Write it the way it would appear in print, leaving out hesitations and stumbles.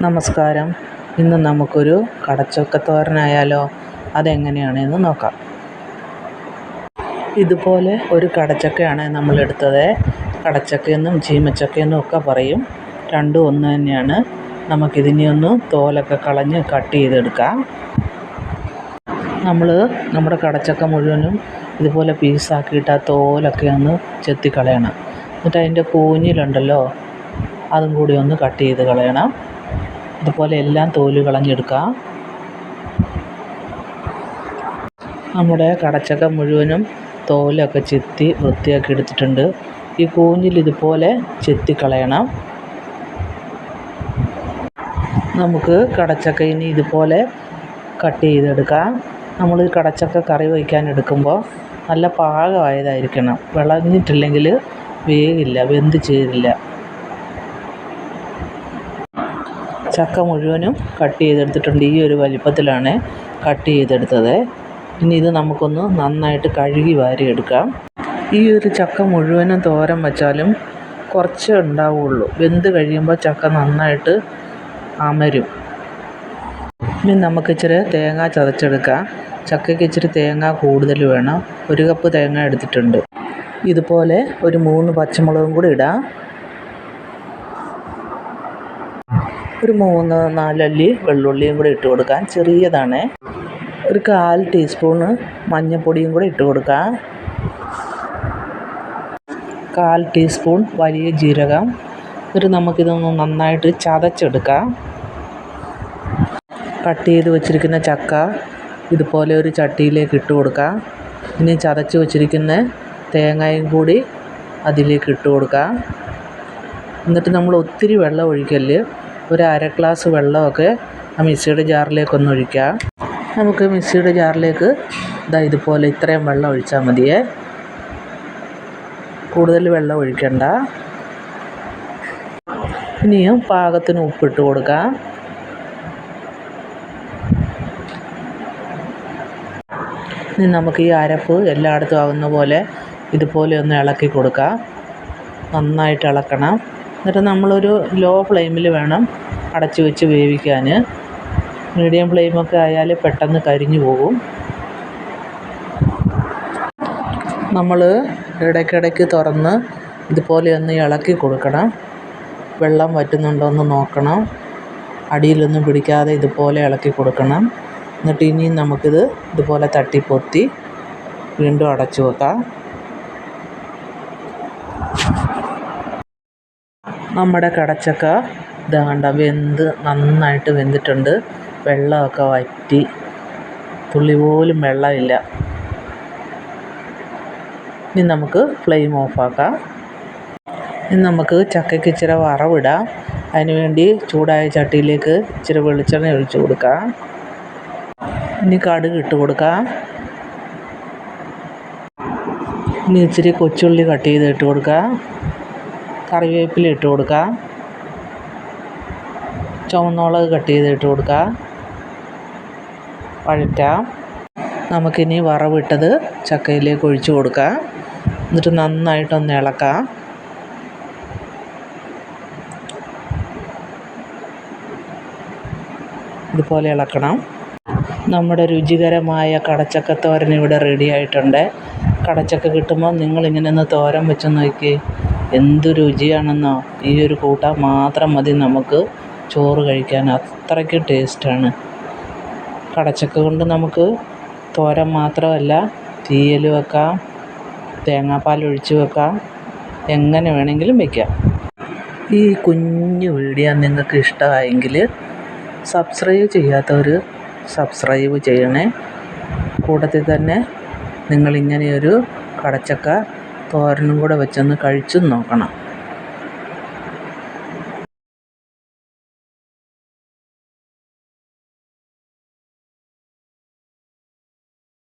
നമസ്കാരം. ഇന്ന് നമുക്കൊരു കടച്ചക്കത്തോരനായാലോ? അതെങ്ങനെയാണെന്ന് നോക്കാം. ഇതുപോലെ ഒരു കടച്ചക്കയാണ് നമ്മളെടുത്തത്. കടച്ചക്കയെന്നും ചീമച്ചക്കയെന്നും ഒക്കെ പറയും. രണ്ടും ഒന്ന് തന്നെയാണ്. നമുക്കിതിനെ ഒന്ന് തോലൊക്കെ കളഞ്ഞ് കട്ട് ചെയ്തെടുക്കാം. നമ്മുടെ കടച്ചക്ക മുഴുവനും ഇതുപോലെ പീസാക്കിയിട്ട് ആ തോലൊക്കെ ഒന്ന് ചെത്തിക്കളയണം. എന്നിട്ട് അതിൻ്റെ കൂഞ്ഞിലുണ്ടല്ലോ, അതും കൂടി ഒന്ന് കട്ട് ചെയ്ത് കളയണം. ഇതുപോലെ എല്ലാം തോല് കളഞ്ഞെടുക്കാം. നമ്മുടെ കടച്ചക്ക മുഴുവനും തോലൊക്കെ ചെത്തി വൃത്തിയാക്കി എടുത്തിട്ടുണ്ട്. ഈ കൂഞ്ഞിൽ ഇതുപോലെ ചെത്തിക്കളയണം. നമുക്ക് കടച്ചക്ക ഇനി ഇതുപോലെ കട്ട് ചെയ്തെടുക്കാം. നമ്മൾ ഈ കടച്ചക്ക കറി വയ്ക്കാൻ എടുക്കുമ്പോൾ നല്ല പാകമായതായിരിക്കണം. വിളഞ്ഞിട്ടില്ലെങ്കിൽ വേഗില്ല, വെന്ത് ചേരില്ല. ചക്ക മുഴുവനും കട്ട് ചെയ്തെടുത്തിട്ടുണ്ട്. ഈ ഒരു വലിപ്പത്തിലാണ് കട്ട് ചെയ്തെടുത്തത്. ഇനി ഇത് നമുക്കൊന്ന് നന്നായിട്ട് കഴുകി വാരിയെടുക്കാം. ഈ ഒരു ചക്ക മുഴുവനും തോരൻ വച്ചാലും കുറച്ചേ ഉണ്ടാവുള്ളൂ. വെന്ത് കഴിയുമ്പോൾ ചക്ക നന്നായിട്ട് അമരും. ഇനി നമുക്കിച്ചിരി തേങ്ങ ചതച്ചെടുക്കാം. ചക്കയ്ക്ക് ഇച്ചിരി തേങ്ങ കൂടുതൽ വേണം. 1 കപ്പ് തേങ്ങ എടുത്തിട്ടുണ്ട്. ഇതുപോലെ ഒരു 3 പച്ചമുളകും കൂടി ഇടാം. ഒരു 3-4 അല്ലി വെള്ളുള്ളിയും കൂടി ഇട്ട് കൊടുക്കാം. ചെറിയതാണ്. ഒരു 1/4 ടീസ്പൂണ് മഞ്ഞൾപ്പൊടിയും കൂടി ഇട്ട് കൊടുക്കാം. 1/4 ടീസ്പൂൺ വലിയ ജീരകം. എന്നിട്ട് നമുക്കിതൊന്ന് നന്നായിട്ട് ചതച്ചെടുക്കാം. കട്ട് ചെയ്ത് വെച്ചിരിക്കുന്ന ചക്ക ഇതുപോലെ ഒരു ചട്ടിയിലേക്ക് ഇട്ട് കൊടുക്കാം. ഇനി ചതച്ച് വെച്ചിരിക്കുന്ന തേങ്ങയും കൂടി അതിലേക്ക് ഇട്ട് കൊടുക്കാം. എന്നിട്ട് നമ്മൾ ഒത്തിരി വെള്ളം ഒഴിക്കല്. ഒരു 1/2 ഗ്ലാസ് വെള്ളമൊക്കെ ആ മിക്സിയുടെ ജാറിലേക്കൊന്ന് ഒഴിക്കാം. നമുക്ക് മിക്സിയുടെ ജാറിലേക്ക് ഇതുപോലെ ഇത്രയും വെള്ളം ഒഴിച്ചാൽ മതിയേ. കൂടുതൽ വെള്ളം ഒഴിക്കണ്ട. ഇനിയും പാകത്തിന് ഉപ്പിട്ട് കൊടുക്കാം. ഇനി നമുക്ക് ഈ അരപ്പ് എല്ലായിടത്തും ആകുന്ന പോലെ ഇതുപോലെ ഒന്ന് ഇളക്കി കൊടുക്കാം. നന്നായിട്ട് ഇളക്കണം. എന്നിട്ട് നമ്മളൊരു ലോ ഫ്ലെയിമിൽ വേണം അടച്ച് വെച്ച് വേവിക്കാൻ. മീഡിയം ഫ്ലെയിമൊക്കെ ആയാൽ പെട്ടെന്ന് കരിഞ്ഞു പോകും. നമ്മൾ ഇടയ്ക്കിടയ്ക്ക് തുറന്ന് ഇതുപോലെ ഒന്ന് ഇളക്കി കൊടുക്കണം. വെള്ളം വറ്റുന്നുണ്ടോ എന്ന് നോക്കണം. അടിയിലൊന്നും പിടിക്കാതെ ഇതുപോലെ ഇളക്കി കൊടുക്കണം. എന്നിട്ട് ഇനിയും നമുക്കിത് ഇതുപോലെ തട്ടിപ്പൊത്തി വീണ്ടും അടച്ചു വെക്കാം. നമ്മുടെ കടച്ചക്ക കണ്ട നന്നായിട്ട് വെന്തിട്ടുണ്ട്. വെള്ളമൊക്കെ വറ്റി, തുള്ളി പോലും വെള്ളമില്ല. ഇനി നമുക്ക് ഫ്ലെയിം ഓഫാക്കാം. ഇനി നമുക്ക് ചക്കയ്ക്ക് ഇച്ചിരി വറവിടാം. അതിനുവേണ്ടി ചൂടായ ചട്ടിയിലേക്ക് ഇച്ചിരി വെളിച്ചെണ്ണ ഒഴിച്ച് കൊടുക്കാം. ഇനി കടുക് ഇട്ട് കൊടുക്കാം. ഇനി ഇച്ചിരി കൊച്ചുള്ളി കട്ട് ചെയ്ത് ഇട്ട് കൊടുക്കാം. കറിവേപ്പില ഇട്ട് കൊടുക്കാം. ചുവന്നമുളക് കട്ട് ചെയ്ത് ഇട്ട് കൊടുക്കാം. വഴറ്റാം. നമുക്കിനി വറവിട്ടത് ചക്കയിലേക്ക് ഒഴിച്ച് കൊടുക്കാം. എന്നിട്ട് നന്നായിട്ടൊന്ന് ഇളക്കാം. ഇതുപോലെ ഇളക്കണം. നമ്മുടെ രുചികരമായ കടച്ചക്കത്തോരൻ ഇവിടെ റെഡി ആയിട്ടുണ്ട്. കടച്ചക്ക കിട്ടുമ്പോൾ നിങ്ങളിങ്ങനെ ഒന്ന് തോരൻ വെച്ച് നോക്കി. എന്ത് രുചിയാണെന്നോ. ഈ ഒരു കൂട്ടാൻ മാത്രം മതി നമുക്ക് ചോറ് കഴിക്കാൻ. അത്രയ്ക്ക് ടേസ്റ്റാണ്. കടച്ചക്ക കൊണ്ട് നമുക്ക് തോരൻ മാത്രമല്ല തീയൽ വെക്കാം, തേങ്ങാപ്പാൽ ഒഴിച്ച് വെക്കാം, എങ്ങനെ വേണമെങ്കിലും വയ്ക്കാം. ഈ കുഞ്ഞു വീഡിയോ നിങ്ങൾക്ക് ഇഷ്ടമായെങ്കിൽ സബ്സ്ക്രൈബ് ചെയ്യാത്തവർ സബ്സ്ക്രൈബ് ചെയ്യണേ. കൂട്ടത്തിൽ തന്നെ നിങ്ങളിങ്ങനെയൊരു കടച്ചക്ക തോരനും കൂടെ വെച്ചൊന്ന് കഴിച്ചും നോക്കണം.